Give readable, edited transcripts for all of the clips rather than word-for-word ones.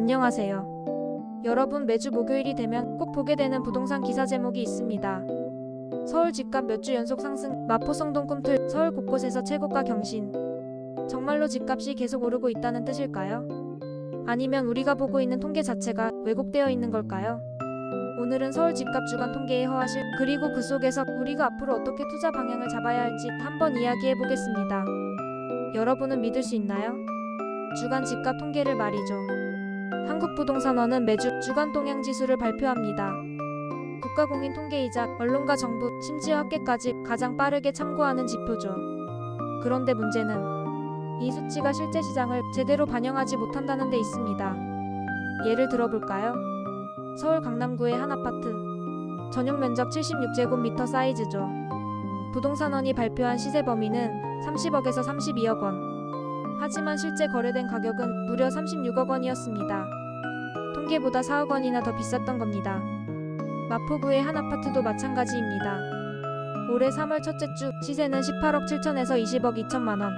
안녕하세요. 여러분, 매주 목요일이 되면 꼭 보게 되는 부동산 기사 제목이 있습니다. 서울 집값 몇 주 연속 상승, 마포성동 꿈틀, 서울 곳곳에서 최고가 경신. 정말로 집값이 계속 오르고 있다는 뜻일까요? 아니면 우리가 보고 있는 통계 자체가 왜곡되어 있는 걸까요? 오늘은 서울 집값 주간 통계의 허화실, 그리고 그 속에서 우리가 앞으로 어떻게 투자 방향을 잡아야 할지 한번 이야기해 보겠습니다. 여러분은 믿을 수 있나요? 주간 집값 통계를 말이죠. 한국부동산원은 매주 주간 동향지수를 발표합니다. 국가공인 통계이자 언론과 정부, 심지어 학계까지 가장 빠르게 참고하는 지표죠. 그런데 문제는 이 수치가 실제 시장을 제대로 반영하지 못한다는 데 있습니다. 예를 들어볼까요? 서울 강남구의 한 아파트. 전용 면적 76제곱미터 사이즈죠. 부동산원이 발표한 시세 범위는 30억에서 32억 원. 하지만 실제 거래된 가격은 무려 36억 원이었습니다. 통계보다 4억 원이나 더 비쌌던 겁니다. 마포구의 한 아파트도 마찬가지입니다. 올해 3월 첫째 주 시세는 18억 7천에서 20억 2천만 원.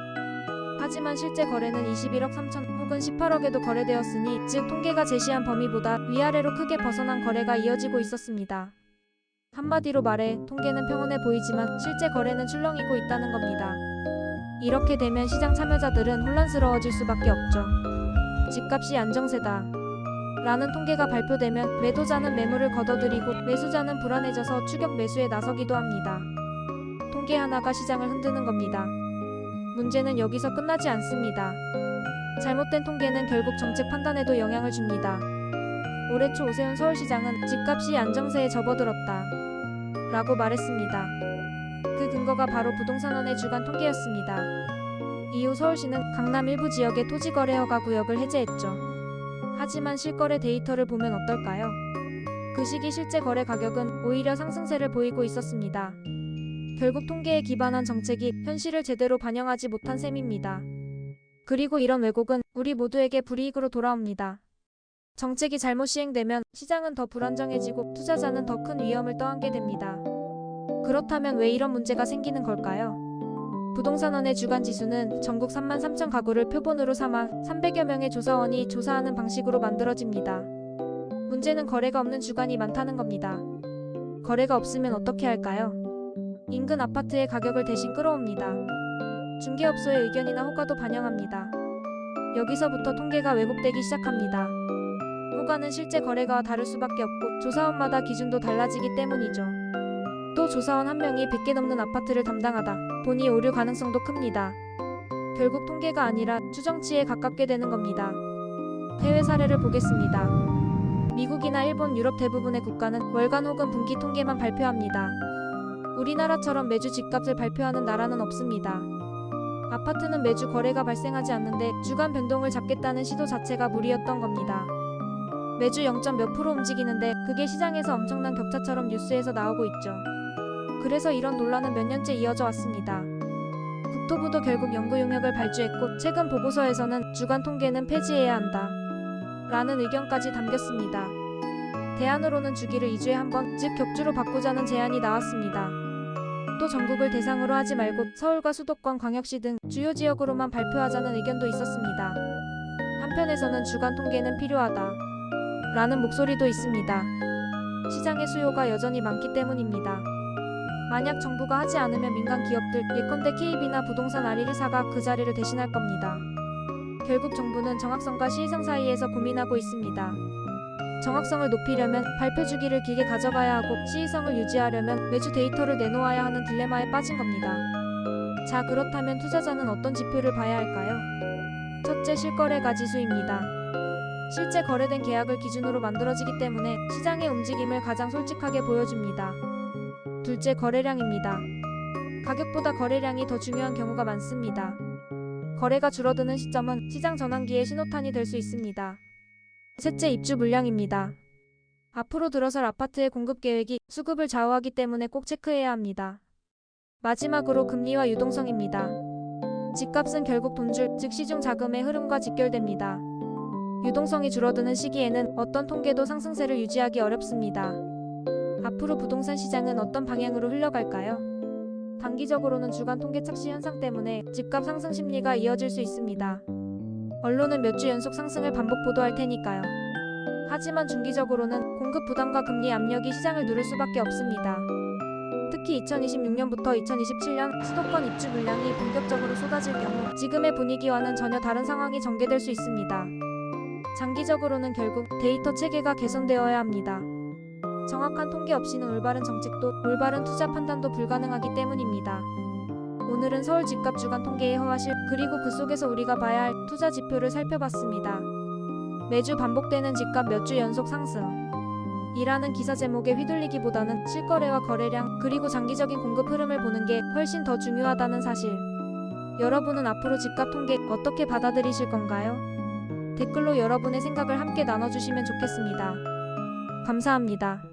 하지만 실제 거래는 21억 3천 혹은 18억에도 거래되었으니, 즉 통계가 제시한 범위보다 위아래로 크게 벗어난 거래가 이어지고 있었습니다. 한마디로 말해 통계는 평온해 보이지만 실제 거래는 출렁이고 있다는 겁니다. 이렇게 되면 시장 참여자들은 혼란스러워질 수밖에 없죠. 집값이 안정세다 라는 통계가 발표되면 매도자는 매물을 걷어들이고 매수자는 불안해져서 추격 매수에 나서기도 합니다. 통계 하나가 시장을 흔드는 겁니다. 문제는 여기서 끝나지 않습니다. 잘못된 통계는 결국 정책 판단에도 영향을 줍니다. 올해 초 오세훈 서울시장은 집값이 안정세에 접어들었다 라고 말했습니다. 그 근거가 바로 부동산원의 주간 통계였습니다. 이후 서울시는 강남 일부 지역의 토지거래 허가 구역을 해제했죠. 하지만 실거래 데이터를 보면 어떨까요? 그 시기 실제 거래 가격은 오히려 상승세를 보이고 있었습니다. 결국 통계에 기반한 정책이 현실을 제대로 반영하지 못한 셈입니다. 그리고 이런 왜곡은 우리 모두에게 불이익으로 돌아옵니다. 정책이 잘못 시행되면 시장은 더 불안정해지고 투자자는 더 큰 위험을 떠안게 됩니다. 그렇다면 왜 이런 문제가 생기는 걸까요? 부동산원의 주간 지수는 전국 3만 3천 가구를 표본으로 삼아 300여 명의 조사원이 조사하는 방식으로 만들어집니다. 문제는 거래가 없는 주간이 많다는 겁니다. 거래가 없으면 어떻게 할까요? 인근 아파트의 가격을 대신 끌어옵니다. 중개업소의 의견이나 호가도 반영합니다. 여기서부터 통계가 왜곡되기 시작합니다. 호가는 실제 거래가와 다를 수밖에 없고 조사원마다 기준도 달라지기 때문이죠. 또 조사원 한 명이 100개 넘는 아파트를 담당하다 보니 오류 가능성도 큽니다. 결국 통계가 아니라 추정치에 가깝게 되는 겁니다. 해외 사례를 보겠습니다. 미국이나 일본, 유럽 대부분의 국가는 월간 혹은 분기 통계만 발표합니다. 우리나라처럼 매주 집값을 발표하는 나라는 없습니다. 아파트는 매주 거래가 발생하지 않는데 주간 변동을 잡겠다는 시도 자체가 무리였던 겁니다. 매주 0. 몇 프로 움직이는데 그게 시장에서 엄청난 격차처럼 뉴스에서 나오고 있죠. 그래서 이런 논란은 몇 년째 이어져 왔습니다. 국토부도 결국 연구 용역을 발주했고 최근 보고서에서는 주간 통계는 폐지해야 한다 라는 의견까지 담겼습니다. 대안으로는 주기를 2주에 한 번, 즉 격주로 바꾸자는 제안이 나왔습니다. 또 전국을 대상으로 하지 말고 서울과 수도권, 광역시 등 주요 지역으로만 발표하자는 의견도 있었습니다. 한편에서는 주간 통계는 필요하다 라는 목소리도 있습니다. 시장의 수요가 여전히 많기 때문입니다. 만약 정부가 하지 않으면 민간 기업들, 예컨대 KB나 부동산 아리1사가 그 자리를 대신할 겁니다. 결국 정부는 정확성과 시의성 사이에서 고민하고 있습니다. 정확성을 높이려면 발표 주기를 길게 가져가야 하고 시의성을 유지하려면 매주 데이터를 내놓아야 하는 딜레마에 빠진 겁니다. 자, 그렇다면 투자자는 어떤 지표를 봐야 할까요? 첫째, 실거래가 지수입니다. 실제 거래된 계약을 기준으로 만들어지기 때문에 시장의 움직임을 가장 솔직하게 보여줍니다. 둘째, 거래량입니다. 가격보다 거래량이 더 중요한 경우가 많습니다. 거래가 줄어드는 시점은 시장 전환기의 신호탄이 될 수 있습니다. 셋째, 입주 물량입니다. 앞으로 들어설 아파트의 공급 계획이 수급을 좌우하기 때문에 꼭 체크해야 합니다. 마지막으로 금리와 유동성입니다. 집값은 결국 돈줄, 즉 시중 자금의 흐름과 직결됩니다. 유동성이 줄어드는 시기에는 어떤 통계도 상승세를 유지하기 어렵습니다. 앞으로 부동산 시장은 어떤 방향으로 흘러갈까요? 단기적으로는 주간 통계 착시 현상 때문에 집값 상승 심리가 이어질 수 있습니다. 언론은 몇 주 연속 상승을 반복 보도할 테니까요. 하지만 중기적으로는 공급 부담과 금리 압력이 시장을 누를 수밖에 없습니다. 특히 2026년부터 2027년 수도권 입주 물량이 본격적으로 쏟아질 경우 지금의 분위기와는 전혀 다른 상황이 전개될 수 있습니다. 장기적으로는 결국 데이터 체계가 개선되어야 합니다. 정확한 통계 없이는 올바른 정책도 올바른 투자 판단도 불가능하기 때문입니다. 오늘은 서울 집값 주간 통계의 허와실 그리고 그 속에서 우리가 봐야 할 투자 지표를 살펴봤습니다. 매주 반복되는 집값 몇 주 연속 상승 이라는 기사 제목에 휘둘리기보다는 실거래와 거래량 그리고 장기적인 공급 흐름을 보는 게 훨씬 더 중요하다는 사실. 여러분은 앞으로 집값 통계 어떻게 받아들이실 건가요? 댓글로 여러분의 생각을 함께 나눠주시면 좋겠습니다. 감사합니다.